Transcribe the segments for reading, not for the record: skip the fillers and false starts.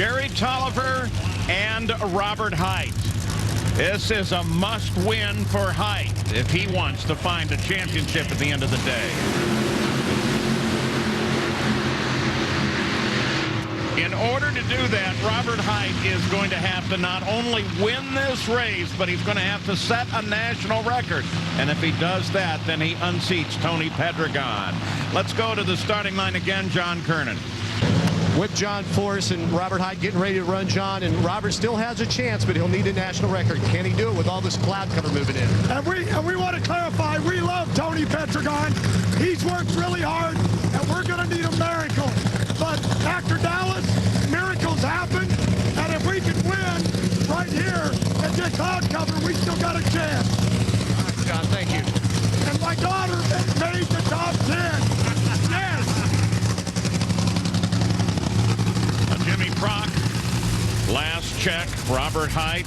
Jerry Tolliver and Robert Hight. This is a must-win for Hight if he wants to find a championship at the end of the day. In order to do that, Robert Hight is going to have to not only win this race, but he's going to have to set a national record. And if he does that, then he unseats Tony Pedregon. Let's go to the starting line again, John Kernan. With John Force and Robert Hight getting ready to run, John, and Robert still has a chance, but he'll need a national record. Can he do it with all this cloud cover moving in? And we want to clarify, we love Tony Pedregon. He's worked really hard, and we're going to need a miracle. But after Dallas, miracles happen, and if we can win right here and get cloud cover, we still got a chance. All right, John, thank you. And my daughter made the top 10. Yes. Jimmy Prock, last check, Robert Hight.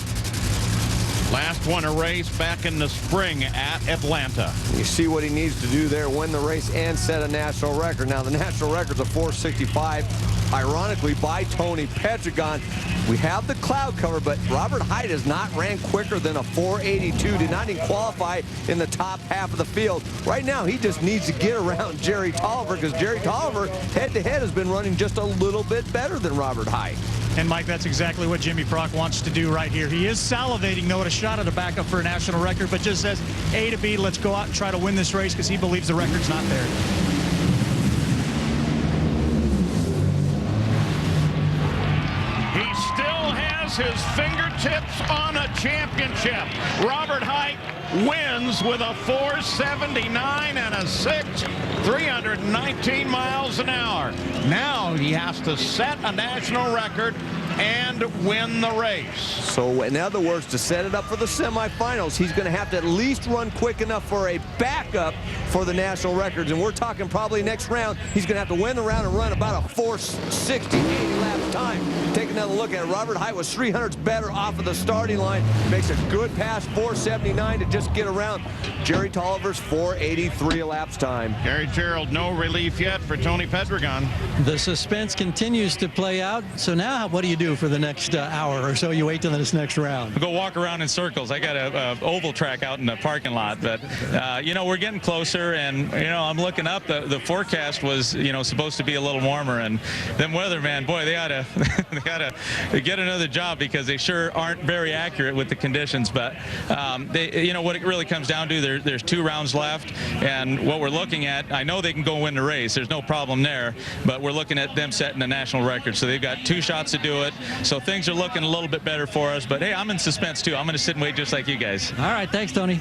Last won a race back in the spring at Atlanta. You see what he needs to do there, win the race and set a national record. Now, the national record's a 4:65, ironically, by Tony Pedregon. We have the cloud cover, but Robert Hight has not ran quicker than a 4:82, did not even qualify in the top half of the field. Right now, he just needs to get around Jerry Tolliver, because Jerry Tolliver, head-to-head, has been running just a little bit better than Robert Hight. And, Mike, that's exactly what Jimmy Prock wants to do right here. He is salivating, though, at a shot at a backup for a national record, but just says A to B, let's go out and try to win this race because he believes the record's not there. He still has his fingertips on a championship. Robert Hight wins with a 4:79 and a 6, 319 miles an hour. Now he has to set a national record and win the race. So, in other words, to set it up for the semifinals, he's going to have to at least run quick enough for a backup for the national records. And we're talking probably next round, he's going to have to win the round and run about a 4:60, 80 lap time. Take another look at it. Robert Hight was 300s better off of the starting line. Makes a good pass, 4:79 to just get around Jerry Tolliver's 4:83 elapsed time. Gary Gerald, no relief yet for Tony Pedregon. The suspense continues to play out. So now what do you do for the next hour or so? You wait till this next round. Go walk around in circles. I got a oval track out in the parking lot, but you know, we're getting closer, and you know, I'm looking up. The forecast was, you know, supposed to be a little warmer, and them weatherman, boy, they ought to they gotta get another job, because they sure aren't very accurate with the conditions. But they, you know, what it really comes down to, there's 2 rounds left, and what we're looking at, I know they can go win the race. There's no problem there, but we're looking at them setting a national record. So they've got 2 shots to do it. So things are looking a little bit better for us. But hey, I'm in suspense too. I'm going to sit and wait just like you guys. All right, thanks, Tony.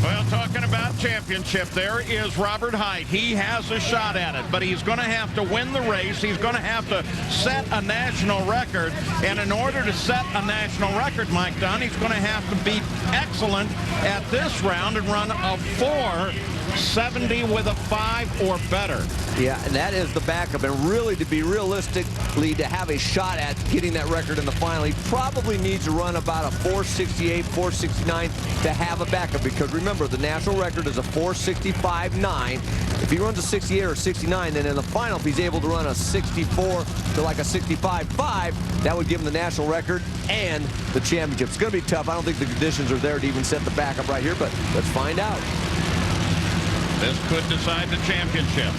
Well, talking about championship, there is Robert Hight. He has a shot at it, but he's going to have to win the race. He's going to have to set a national record. And in order to set a national record, Mike Dunn, he's going to have to be excellent at this round and run a 4:70 with a 5 or better. Yeah, and that is the backup. And really, to be realistically, to have a shot at getting that record in the final, he probably needs to run about a 4:68, 4:69 to have a backup. Because remember, the national record is a 4:65.9. If he runs a 68 or 69, then in the final, if he's able to run a 64 to like a 65.5, that would give him the national record and the championship. It's going to be tough. I don't think the conditions are there to even set the backup right here, but let's find out. This could decide the championship.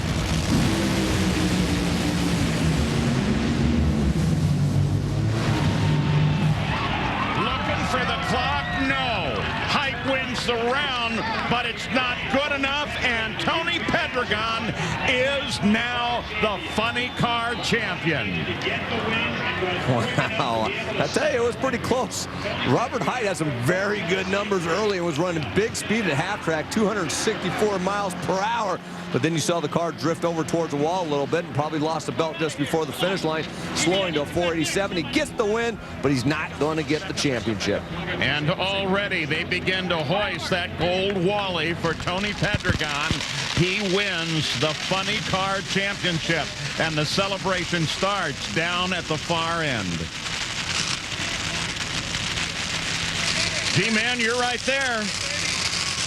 Looking for the clock? No. Hight wins the round, but it's not good enough, and Tony Pedregon is now the funny car champion. Wow. I tell you, it was pretty close. Robert Hight had some very good numbers early and was running big speed at half track, 264 miles per hour. But then you saw the car drift over towards the wall a little bit and probably lost the belt just before the finish line, slowing to a 4:87. He gets the win, but he's not going to get the championship. And already they begin to hoist that gold Wally for Tony Pedregon. He wins the Funny Car Championship, and the celebration starts down at the far end. G-Man, you're right there.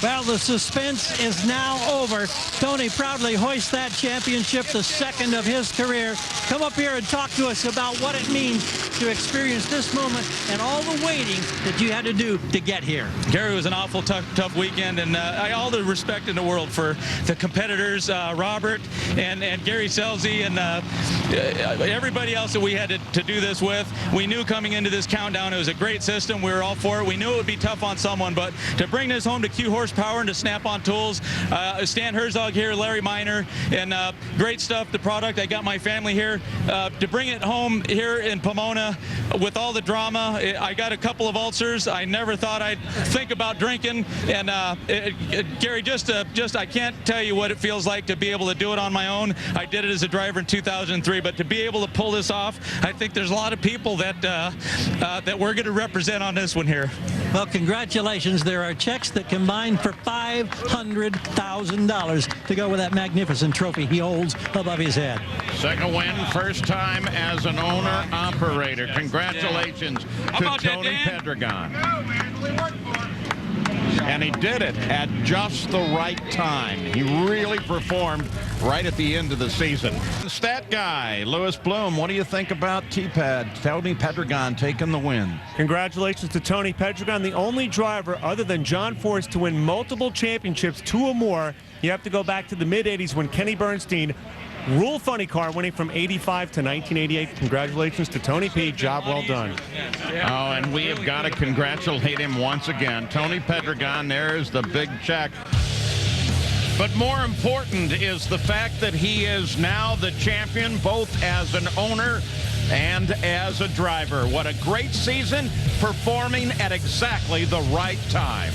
Well, the suspense is now over. Tony proudly hoists that championship, the second of his career. Come up here and talk to us about what it means to experience this moment and all the waiting that you had to do to get here. Gary, was an awful tough weekend, and all the respect in the world for the competitors, Robert and Gary Selzy and everybody else that we had to do this with. We knew coming into this countdown it was a great system. We were all for it. We knew it would be tough on someone, but to bring this home to Q Horsepower and to Snap-on Tools, Stan Herzog here, Larry Miner, and great stuff, the product. I got my family here. To bring it home here in Pomona with all the drama, I got a couple of ulcers. I never thought I'd think about drinking, and Gary, just I can't tell you what it feels like to be able to do it on my own. I did it as a driver in 2003, but to be able to pull this off, I think there's a lot of people that we're going to represent on this one here. Well, congratulations. There are checks that combine for $500,000 to go with that magnificent trophy he holds above his head. Second win, first time as an owner-operator. Congratulations to Tony Pedregon. And he did it at just the right time. He really performed right at the end of the season. Stat guy, Lewis Bloom, what do you think about T-Pad? Tony Pedregon taking the win. Congratulations to Tony Pedregon, the only driver other than John Force to win multiple championships, 2 or more. You have to go back to the mid-'80s when Kenny Bernstein ruled funny car, winning from 85 to 1988. Congratulations to Tony P. Job well done. Oh, and we have got to congratulate him once again. Tony Pedregon, there's the big check. But more important is the fact that he is now the champion, both as an owner and as a driver. What a great season, performing at exactly the right time.